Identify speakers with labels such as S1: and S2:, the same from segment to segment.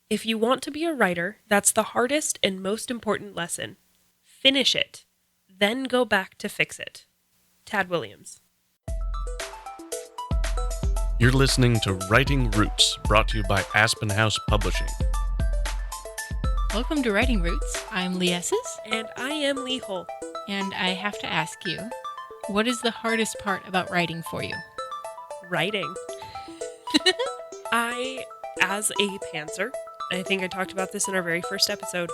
S1: If you want to be a writer, that's the hardest and most important lesson. Finish it, then go back to fix it. Tad Williams.
S2: You're listening to Writing Roots, brought to you by Aspen House Publishing.
S3: Welcome to Writing Roots. I'm Leigh Esses.
S1: And I am Leigh Hull.
S3: And I have to ask you, what is the hardest part about writing for you?
S1: Writing. As a pantser, I think I talked about this in our very first episode,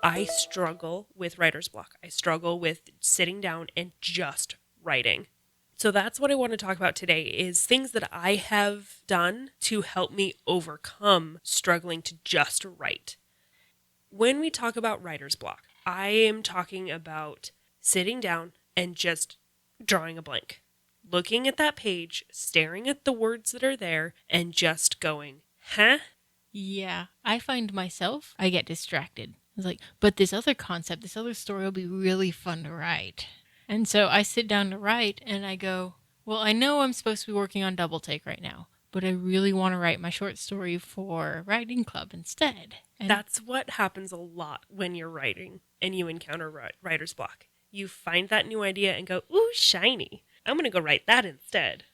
S1: I struggle with writer's block. I struggle with sitting down and just writing. So that's what I want to talk about today is things that I have done to help me overcome struggling to just write. When we talk about writer's block, I am talking about sitting down and just drawing a blank. Looking at that page, staring at the words that are there, and just going, huh?
S3: Yeah, I find myself, I get distracted. It's like, but this other concept, this other story will be really fun to write. And so I sit down to write and I go, well, I know I'm supposed to be working on Double Take right now, but I really want to write my short story for Writing Club instead. And
S1: that's what happens a lot when you're writing and you encounter writer's block. You find that new idea and go, ooh, shiny. I'm going to go write that instead.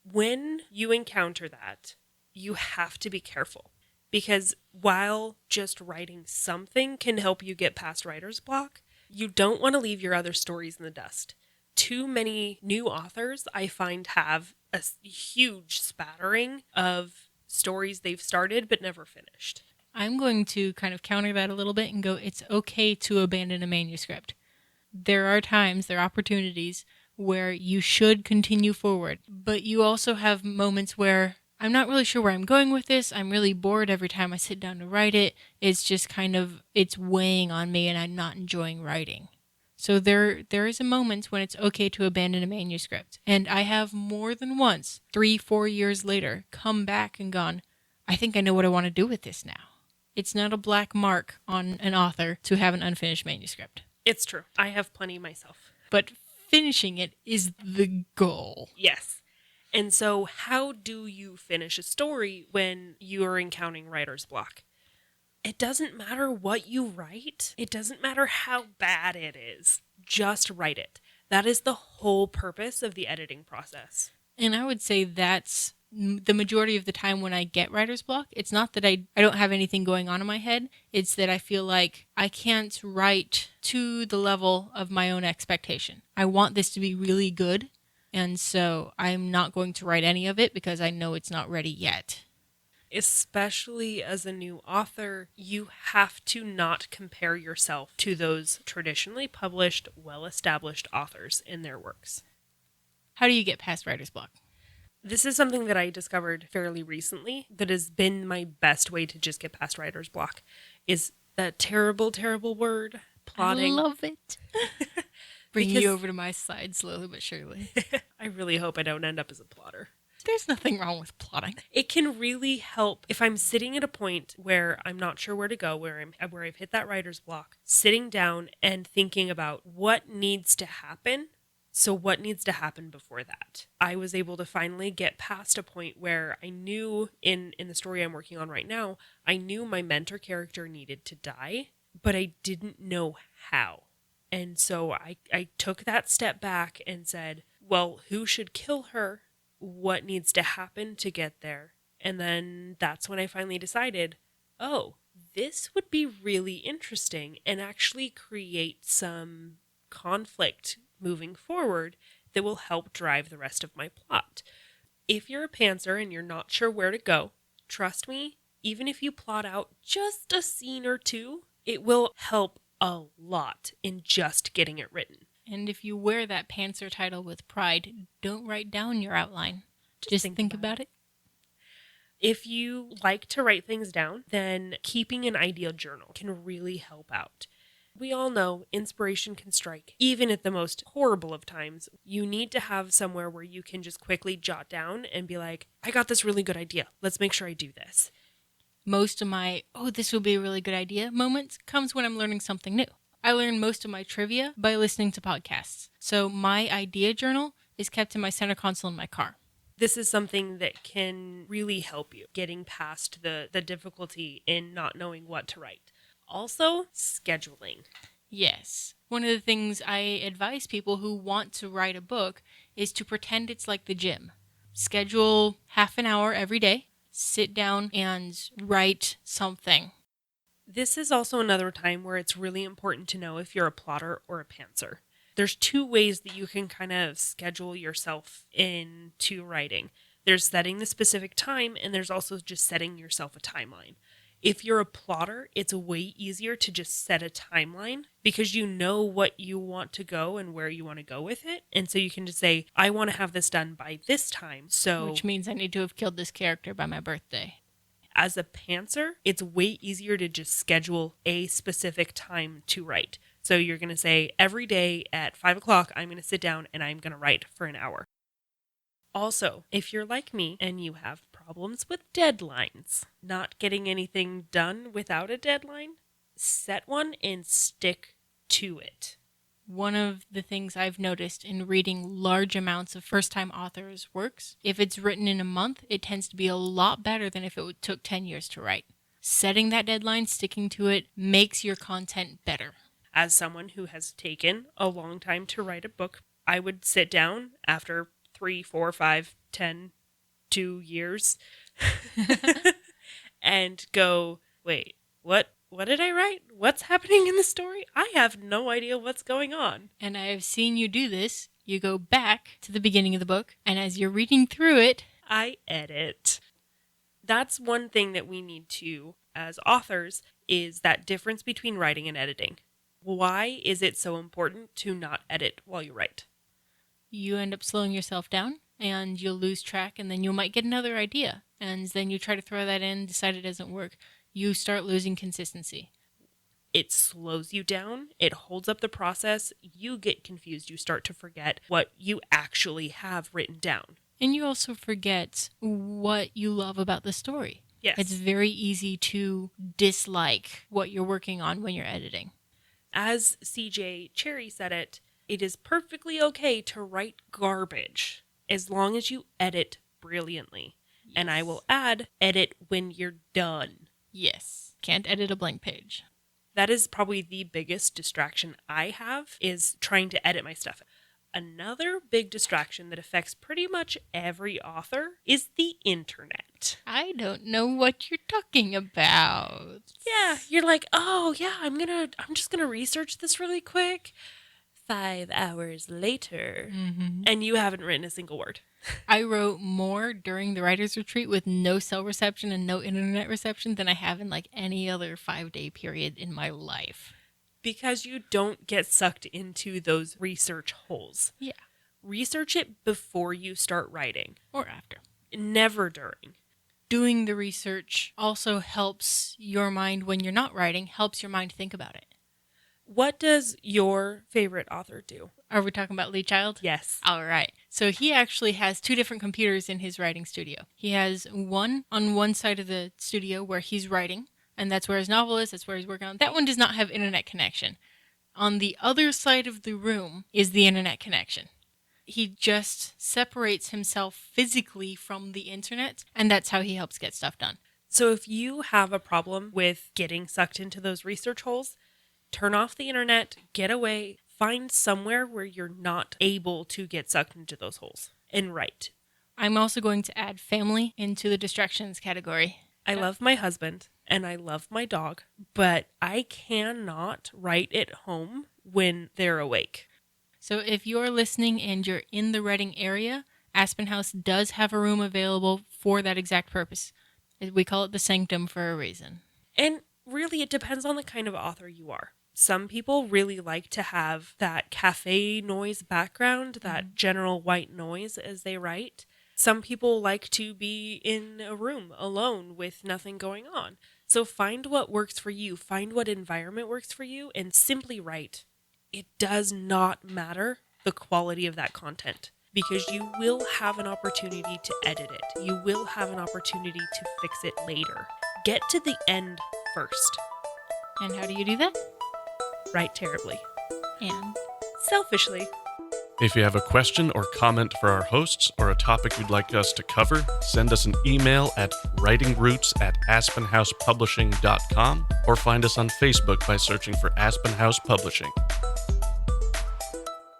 S1: When you encounter that, you have to be careful. Because while just writing something can help you get past writer's block, you don't want to leave your other stories in the dust. Too many new authors, I find, have a huge spattering of stories they've started but never finished.
S3: I'm going to kind of counter that a little bit and go, it's okay to abandon a manuscript. There are times, there are opportunities where you should continue forward, but you also have moments where I'm not really sure where I'm going with this. I'm really bored every time I sit down to write it. It's just kind of, it's weighing on me and I'm not enjoying writing. So there is a moment when it's okay to abandon a manuscript. And I have more than once, 3-4 years later, come back and gone, I think I know what I want to do with this now. It's not a black mark on an author to have an unfinished manuscript.
S1: It's true. I have plenty myself.
S3: But finishing it is the goal.
S1: Yes. And so how do you finish a story when you are encountering writer's block? It doesn't matter what you write. It doesn't matter how bad it is. Just write it. That is the whole purpose of the editing process.
S3: And I would say that's the majority of the time when I get writer's block. It's not that I don't have anything going on in my head. It's that I feel like I can't write to the level of my own expectation. I want this to be really good. And so I'm not going to write any of it because I know it's not ready yet.
S1: Especially as a new author, you have to not compare yourself to those traditionally published, well-established authors in their works.
S3: How do you get past writer's block?
S1: This is something that I discovered fairly recently that has been my best way to just get past writer's block, is that terrible, terrible word, plotting.
S3: I love it. Bringing you over to my side slowly but surely.
S1: I really hope I don't end up as a plotter.
S3: There's nothing wrong with plotting.
S1: It can really help if I'm sitting at a point where I'm not sure where to go, where I've hit that writer's block, sitting down and thinking about what needs to happen. So what needs to happen before that? I was able to finally get past a point where I knew in the story I'm working on right now, I knew my mentor character needed to die, but I didn't know how. And so I took that step back and said, well, who should kill her? What needs to happen to get there? And then that's when I finally decided, oh, this would be really interesting and actually create some conflict moving forward that will help drive the rest of my plot. If you're a pantser and you're not sure where to go, trust me, even if you plot out just a scene or two, it will help a lot in just getting it written.
S3: And if you wear that pantser title with pride, don't write down your outline. Just think about it.
S1: If you like to write things down, then keeping an idea journal can really help out. We all know inspiration can strike, even at the most horrible of times. You need to have somewhere where you can just quickly jot down and be like, I got this really good idea. Let's make sure I do this.
S3: Most of my, oh, this will be a really good idea moments comes when I'm learning something new. I learn most of my trivia by listening to podcasts. So my idea journal is kept in my center console in my car.
S1: This is something that can really help you getting past the difficulty in not knowing what to write. Also, scheduling.
S3: Yes. One of the things I advise people who want to write a book is to pretend it's like the gym. Schedule half an hour every day, sit down and write something.
S1: This is also another time where it's really important to know if you're a plotter or a pantser. There's two ways that you can kind of schedule yourself into writing. There's setting the specific time, and there's also just setting yourself a timeline. If you're a plotter, it's way easier to just set a timeline because you know what you want to go and where you want to go with it. And so you can just say, I want to have this done by this time. So,
S3: Which means I need to have killed this character by my birthday.
S1: As a pantser, it's way easier to just schedule a specific time to write. So you're going to say, every day at 5 o'clock, I'm going to sit down and I'm going to write for an hour. Also, if you're like me and you have problems with deadlines, not getting anything done without a deadline, set one and stick to it.
S3: One of the things I've noticed in reading large amounts of first-time authors' works, if it's written in a month, it tends to be a lot better than if it took 10 years to write. Setting that deadline, sticking to it, makes your content better.
S1: As someone who has taken a long time to write a book, I would sit down after 3, 4, 5, 10, 2 years and go, wait, what did I write? What's happening in the story? I have no idea what's going on.
S3: And I have seen you do this. You go back to the beginning of the book, and as you're reading through it,
S1: I edit. That's one thing that we need to, as authors, is that difference between writing and editing. Why is it so important to not edit while you write?
S3: you end up slowing yourself down, and you'll lose track, and then you might get another idea, and then you try to throw that in, decide it doesn't work. You start losing consistency.
S1: It slows you down. It holds up the process. You get confused. You start to forget what you actually have written down.
S3: And you also forget what you love about the story.
S1: Yes.
S3: It's very easy to dislike what you're working on when you're editing.
S1: As CJ Cherry said it is perfectly okay to write garbage as long as you edit brilliantly.
S3: Yes.
S1: And I will add, edit when you're done.
S3: Yes. Can't edit a blank page.
S1: That is probably the biggest distraction I have, is trying to edit my stuff. Another big distraction that affects pretty much every author is the internet.
S3: I don't know what you're talking about.
S1: Yeah, you're like, oh yeah, I'm just gonna research this really quick. 5 hours later, and you haven't written a single word.
S3: I wrote more during the writer's retreat with no cell reception and no internet reception than I have in like any other 5-day period in my life.
S1: Because you don't get sucked into those research holes.
S3: Yeah.
S1: Research it before you start writing.
S3: Or after.
S1: Never during.
S3: Doing the research also helps your mind when you're not writing, helps your mind think about it.
S1: What does your favorite author do?
S3: Are we talking about Lee Child?
S1: Yes.
S3: All right. So he actually has 2 different computers in his writing studio. He has one on one side of the studio where he's writing, and that's where his novel is, that's where he's working on. That one does not have internet connection. On the other side of the room is the internet connection. He just separates himself physically from the internet, and that's how he helps get stuff done.
S1: So if you have a problem with getting sucked into those research holes, turn off the internet, get away, find somewhere where you're not able to get sucked into those holes, and write.
S3: I'm also going to add family into the distractions category.
S1: I love my husband and I love my dog, but I cannot write at home when they're awake.
S3: So if you're listening and you're in the Reading area, Aspen House does have a room available for that exact purpose. We call it the sanctum for a reason.
S1: And really, it depends on the kind of author you are. Some people really like to have that cafe noise background, that general white noise as they write. Some people like to be in a room alone with nothing going on. So find what works for you, find what environment works for you, and simply write. It does not matter the quality of that content, because you will have an opportunity to edit it. You will have an opportunity to fix it later. Get to the end first.
S3: And how do you do that?
S1: Write terribly.
S3: And
S1: Selfishly.
S2: If you have a question or comment for our hosts or a topic you'd like us to cover, send us an email at writingroots@aspenhousepublishing.com or find us on Facebook by searching for Aspen House Publishing.